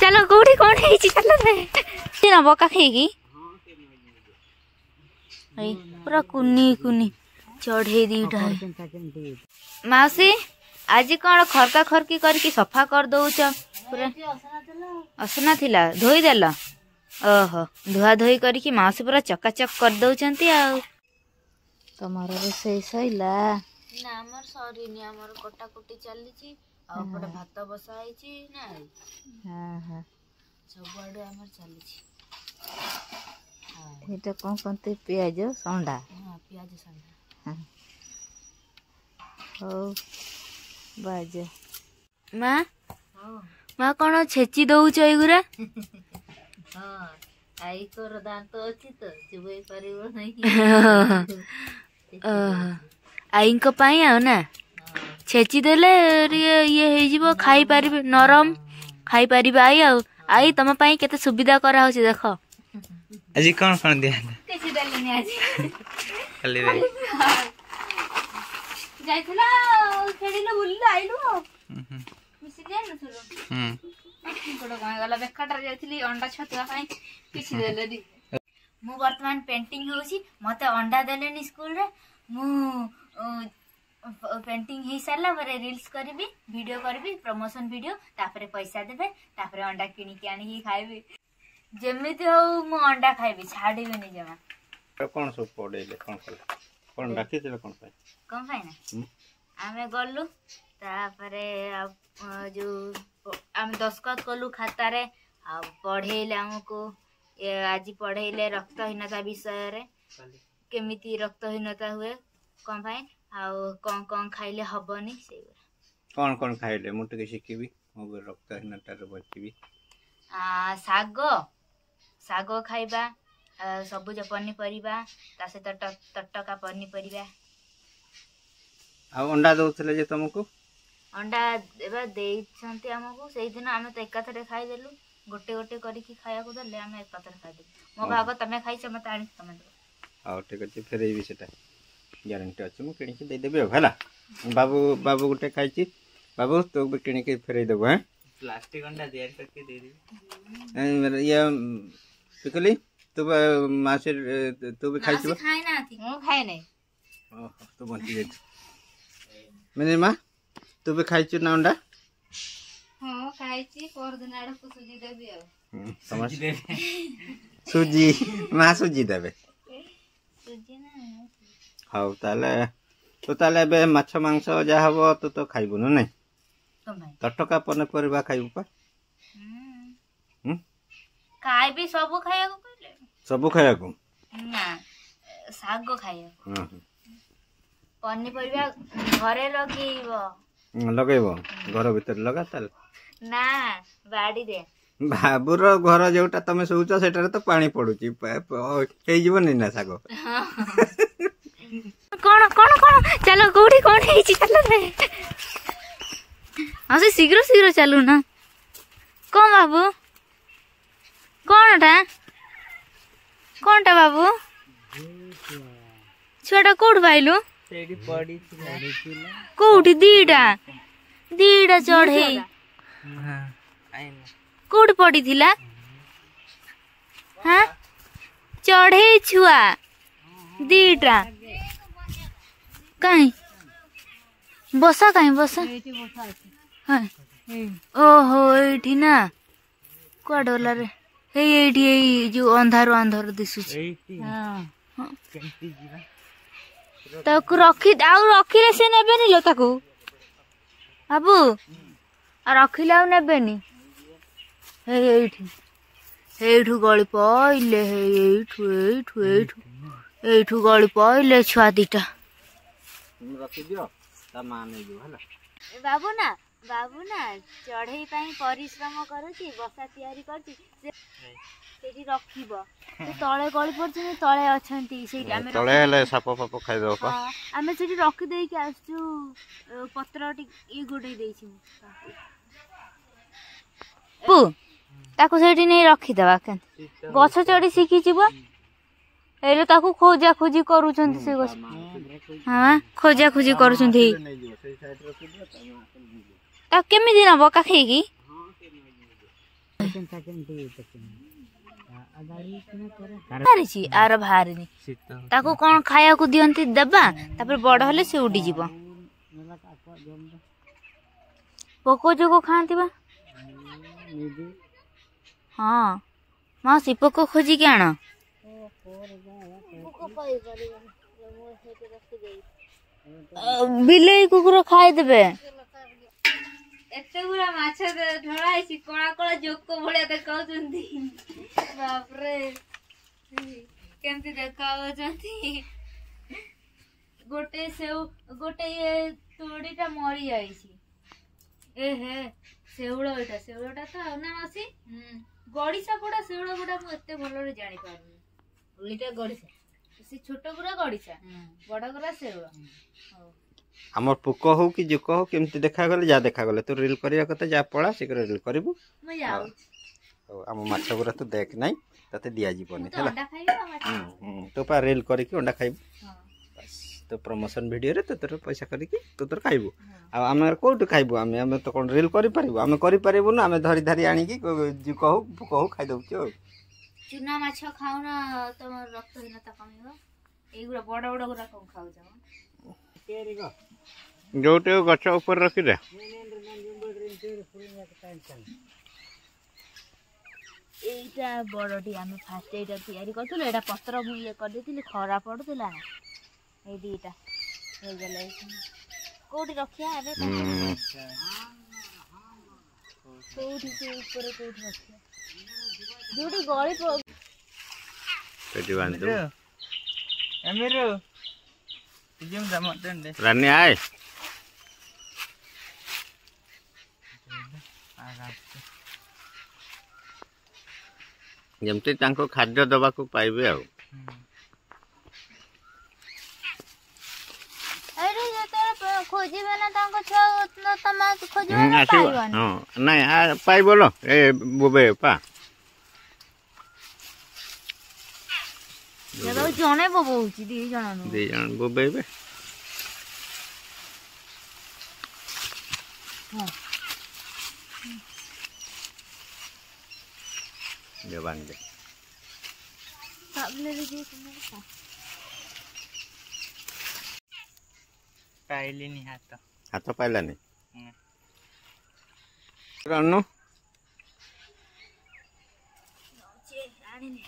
चलो कोठी कौन है चलो रे ना बका खाई पूरा कुनी कुनी चढ़े दीटा मासी आज कौन खरका खरकी करके सफा कर दौच पूरा असना थिला धोई देल ओहो धुआ धोई करके मासी पूरा चकाचक कर दौरान आ तमर रोषई सैला ना आमर सरीनी आमर कटाकुटी चली भात बसाई ना सबुआड़े आमर चली कौन कहते पियाज संडा पियाज संडा हो बाज माँ माँ कौन छेची दौच एगुरा आई तोर दांत अच्छी तो चुबई पार आई ना छेची देले ये खाई पारि नरम खाई पारि आई आई तुम केते सुविधा करा होची देख आज कौन दिया किसी देलेनी आज खाली रे जाइथला खेडिलो बुलिलो आइलो मिसी जाय न सुरो गोड़ गाय गला बेकाटर जाइथली अंडा छतुआ खाई किसी देलेनी मु वर्तमान पेंटिंग होसी मते अंडा देलेनी स्कूल रे मु पेंटिंग ही सारा पर रील्स करी वीडियो करी प्रमोशन वीडियो तापरे पैसा देबे तापरे अंडा किनी के आनी ही खाइबे जेमिति हो मु अंडा खाइबे छाडीबे नि जमा कौन सब पडेले कौन राखी देले कौन पाई ना आमे गल्लु तापरे जो आम दस्खत कलु खाता रे आ पढ़ेले हमको आज पढ़ेले रक्तहीनता विषय रे केमिति रक्तहीनता हुए कौन पाई कौन कौन खाइले हबनी से कौन खाइले मु टिके शिखिबी मो रक्तहीनता रे बचिबी साग साग खाइबा सबुज पनीपरिबा ता सहित तटका पनीपरिबा आ अंडा दउथले जे तुमको अंडा एबा देइछंती हमको सेही दिन आमे तो एकाथरे खाइ देलु गोटे गोटे करिकी खाया को देले आमे एकाथरे खाइ देलु मो भाग तमे खाइछ मते आनी तमे दो आ ठीक अछि फेरेबी सेटा ग्यारंटी अछि मु किनि के दे देबे हला बाबू बाबू गोटे खाइछि बाबू तो भी किनि के फेरै देबो हैं प्लास्टिक अंडा तैयार करके दे देबी ये पिकली तो मासे तो भी खाइछि खाइ ना थी मु खाइ नै ओहो तो बंती जे मैंने मां तू भी खाइछु ना अंडा हां खाइछि पर दिन आड़ को सुजी देबी आ समझ दे सुजी मां सुजी देबे सुजी ना हाउ ताले बे माछ मांस जा हबो तो खाइबुनु नै तटका पनीपरिबा खाइबु पा खाइ भी सब खाया को कहले सब खाया को ना साग खाया पनीपरिबा घरे लगेबो घर भीतर लगा ताल ना बाड़ी दे बाबूर घर जोटा तमे सोच सेटारे तो पानी पडुची हे जीवन ना साग कौन कौन कौन चलो कोठी कौन है चलो रे असे शीघ्र शीघ्र चलू ना कौन बाबू कौनटा बाबू छुआटा कोठ पाइलु कोठी दीटा चढ़े कोठ पड़ी थिला हाँ चढ़े छुआ दीटा कहीं बसा कहीं बसा हाँ ओहो एठी ना कुआ डोला रे एठी जो अंधार अंधार दिसुची ताकू रखी आउ रखिले से नेबेनी लो ताकू बाबू आ रखिले आउ नेबेनी एठू गली पइले एठू गली पइले छुआ दीटा रखी दियो ता माने जो हला बाबू ना चढ़ई पाई परिश्रम करूची बसा तैयारी करची सेठी रखिबो से तळे गली पड़छ तळे अछंती सेठी आमे तळे हले साप फाप खाइ दो पा आमे सेठी रखि देई के आसु पत्र ई गोडे देइछि पु ताको सेठी नै रखि देबा केन गछ चढ़ी सिखि जिवो एले ताको खोजा खोजी करूछंती से गछ हां खोजा खोजी करूछंती ता केमि दिन बका खाइकी ବାହାରିଛି ଆର ବାହାରିନି ତାକୁ କଣ ଖାଇବାକୁ ଦିଅନ୍ତି ଦେବା ତାପରେ ବଡ ହେଲେ ସେ ଉଡିଯିବ ପୋକ ଯୋଗ ଖାଆନ୍ତି ବା ହଁ ମାଉସୀ ପୋକ ଖୋଜିକି ଆଣ ବିଲେଇ କୁକୁର ଖାଇଦେବେ ଏତେ ଗୁଡା ମାଛ ଧରା ହେଇଛି କଳା କଳା ଜୋକ ଭଳିଆ ଦେଖାଉଛନ୍ତି ବାପରେ କେମିତି ଦେଖାଉଛନ୍ତି ଗୋଟେ ଇଏ ତୋଡିଟା ମରି ଯାଇଛି ଶେଉଳଟା ତ ଆଉ ନା ମାସି ଗଡିଶା ଗୁଡା ଶେଉଳ ଗୁଡା ମୁଁ ଏତେ ଭଲରେ ଜାଣିପାରୁନି ସେ ଛୋଟ ଗୁଡା ଗଡିଶା ବଡ ଗୁଡା ଶେଉଳ আমার পোক হও কি জোক হও কেমতি দেখাগলে যা দেখাগলে তো রিল করিয়া কথা যা পড়া শীঘ্র রিল করিবু আম মাছ গুড়া তো দেখ নাই তাতে দিয়া জীবনি হেলা তো পা রিল করিকি অন্ডা খাইবু তো প্রমোশন ভিডিও রে তো তোর পয়সা করিকি তো তোর খাইবু আমি কোটু খাইবু আমি তো কোন রিল করি পারিবু আমি করি পারিবু না আমি ধরি ধরি আনিকি জোক হও পোক হও খাই দউছি চুনা মাছ খাও না তোমার রক্তহীনতা কমিব এইগুলা বড় বড় গুড়া কম খাউছ जोटे गछ ऊपर रखी दे এইটা বড়টি আমি ফার্স্ট এইটা তৈরি করছিল এটা পত্র মু ইয়ে করে দিছিলি খরা পড়ুଥିଲା না এই দিটা হয়ে গেল কোটি রখিয়া ଏବେ কোটি ସେ ଉପରେ କୋଟି ରଖିଆ ଯୋଉଠି ଗଳି पेटी बांध दो एमेरो जिम जमतन दे रानी आए जमती तांको खाद्य दबा को पाइबे आ अरे जतरे खोजिबे ना तांको छ तमा खोजिबे ना पाइबन हां नहीं आ पाइ बोलो ए बुबे पा जब जने बबौची दी जण बुबेबे हां जबान दे साबले लीजिए तुम्हारे पाइली नहीं हाथ पाइला नहीं रानू चे रानी ने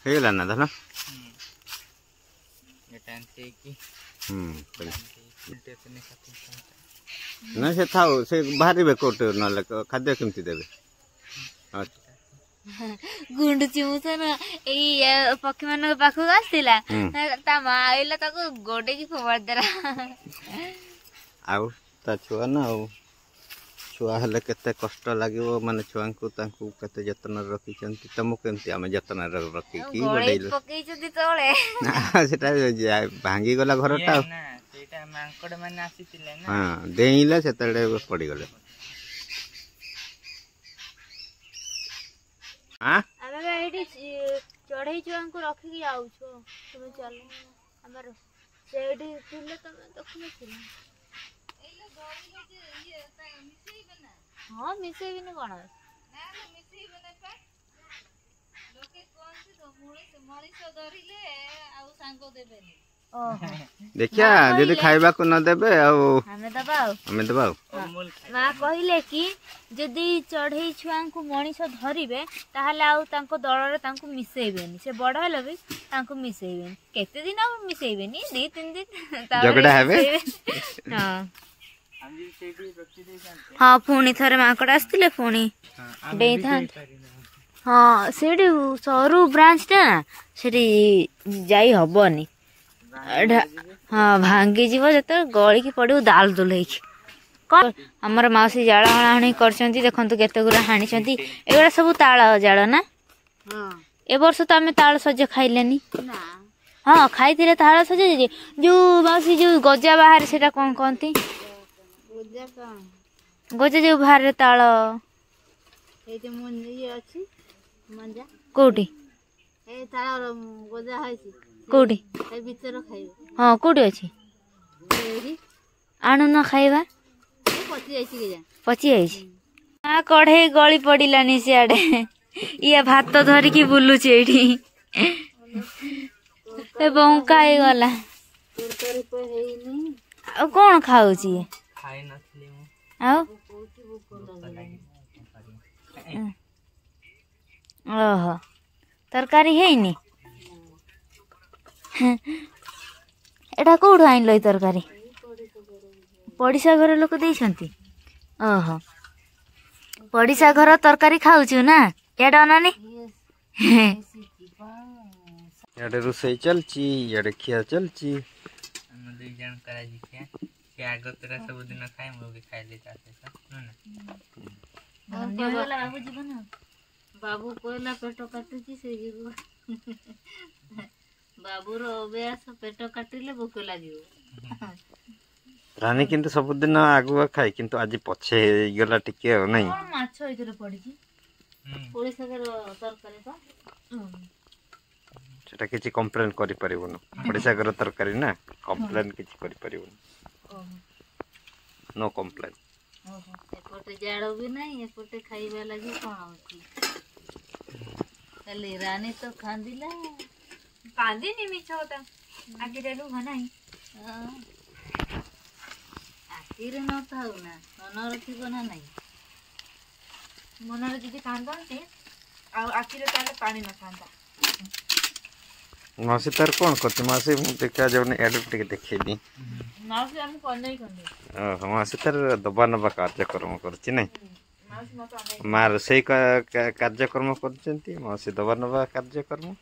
हेला ना धना ये टांते की ना से थाओ से बाहरी बे कोट न खाद्य केमती देबे गुंड चिमुसन एई पक्षी मन पाखु आस्तिला ता मा आइला ताको गोडे की खबर देला आउ ता छुआ ना आउ छुआ हले केते कष्ट लागिवो माने छुआ को तांको केते जतन रखी चंती तमो केमती आमे जतन रखी की बडैलो पकई जदी तोळे सेटा भांगी गला घरटा ना सेटा मांकड़ माने आसीतिले ना हां देइला सेतले पड़ी गले हां आमे एडी चढ़ई चुआ को रखी के आउ छो तुम चलो हमर सेडी थिले तमे देखु नथिला एले गळिले जे ये मिसेइबे ना हां मिसेइबे ना कोन ना मिसेइबे ना पा लोके कोन से तो मरीस धरिले आउ सांगो देबेनी देखिया जदि खाइबा को न देबे हमें दबाओ माँ कहले कि जदि चढ़ई छुआ को मनीष धरिबे ताहले आउ तांको दଳରେ तांको मिसेइबेनी से बड़ हेले भी तांको मिसेइबेनी केते दिन आ मिसेइबेनी 2-3 दिन झगड़ा हेबे हां हम जी सेठी रखी दे जानते हां पुणी थरे माकड़ आस्तिले पुणी डेई थान हां सेडी सरू ब्रांच टा सेडी जाई हबनी हाँ भांगी जीव जत गली की पड़ू दाल दुल कौन आमर मौसी जाल हणाणी कर देखते गुरा हाणी एगुड़ा सब ताल जाल ना ए वर्ष तो आम ताल सज खाइलेनी हाँ खाई ताल सज जो मौसी जो गजा बाहर से कौन कहती गजा जो बाहर ताल कौटी कौटी हाँ कौटी अच्छी ଆଣୁନ ଖାଇବା ପଚି ଯାଇଛି କଢେଇ ଗଳି ପଡିଲାନି ସିଆଡେ ଇଏ ଭାତ ଧରିକି ବୁଲୁଛି ଏଇଠି ବଙ୍କା ହେଇଗଲା ଆଉ କଣ ଖାଉଛି ଇଏ? ଖାଇ ନଥିଲି ମୁଁ ଆଉ ଭୋକ ଲାଗି ଓହୋ ତରକାରୀ ହେଇନି ଏଟା କୋଉଠୁ ଆଣିଲ ଏଇ ତରକାରୀ? ପଡିଶା ଘର ଲୋକ ଦେଇଛନ୍ତି। ଓହୋ ପଡିଶା ଘର ତରକାରୀ ଖାଉଛୁ ନା ଇଆଡେ ଅନାନି ଇଆଡେ ରୋଷେଇ ଚାଲିଛି ଇଆଡେ ଖିଆ ଚାଲିଛି। ଆମ ଦୁଇ ଜଣଙ୍କର ଆଜି ଖିଆ ସେ ଆଗ ତୋରା ସବୁଦିନ ଖାଏ ମୁଁ ବି ଖାଇଲି ତା ସହିତ ବାବୁ କହିଲା ପେଟ କାଟୁଛି ସେ ଯିବ ବାବୁର ଅଭ୍ୟାସ ପେଟ କାଟିଲେ ଭୋକ ଲାଗିବ। ରାନୀ କିନ୍ତୁ ସବୁଦିନ ଆଗୁଆ ଖାଏ କିନ୍ତୁ ଆଜି ପଛେ ହେଇଗଲା ଟିକେ ଆଉ ନାଇଁ। ମାଛ ଏଥିରେ ପଡିଛି ପଡିଶା ଘର ତରକାରୀ ତ ସେଟା କିଛି କମ୍ପ୍ଲେନ୍ କରିପାରିବୁନି ପଡିଶା ଘର ତରକାରୀ ନା କମ୍ପ୍ଲେନ୍ କିଛି କରିପାରିବୁନି नो କମ୍ପ୍ଲେନ୍। ଏପଟେ ଜାଳ ବି ନାହିଁ ଏପଟେ ଖାଇବା ଲାଗି କଣ ଅଛି ଖାଲି ରାନୀ ତ କାନ୍ଦିଲା କାନ୍ଦିନି ମିଛ କଥା ଆଖିରେ ଲୁହ ନାହିଁ ଆଖିରେ ନଥାଉ ନା ମନରେ ଥିବ ନା ନାହିଁ ମନରେ ଯଦି କାନ୍ଦନ୍ତି ଆଉ ଆଖିରେ ତାହେଲେ ପାଣି ନଥାନ୍ତା। ମାଉସୀ ତାର କଣ କରୁଛି ମାଉସୀ ମୁଁ ଦେଖା ଯାଉନି ଆଡୁ ଟିକେ ଦେଖେଇନି ମାଉସୀ ଆମକୁ ଅନେଇ କନ୍ଦେଇ ଓହୋ ମାଉସୀ ତାର ଦବା ନବା କାର୍ଯ୍ୟକ୍ରମ କରୁଛି ନାଇଁ ମା ରୋଷେଇ କାର୍ଯ୍ୟକ୍ରମ କରୁଛନ୍ତି ମାଉସୀ ଦବା ନବା କାର୍ଯ୍ୟକ୍ରମ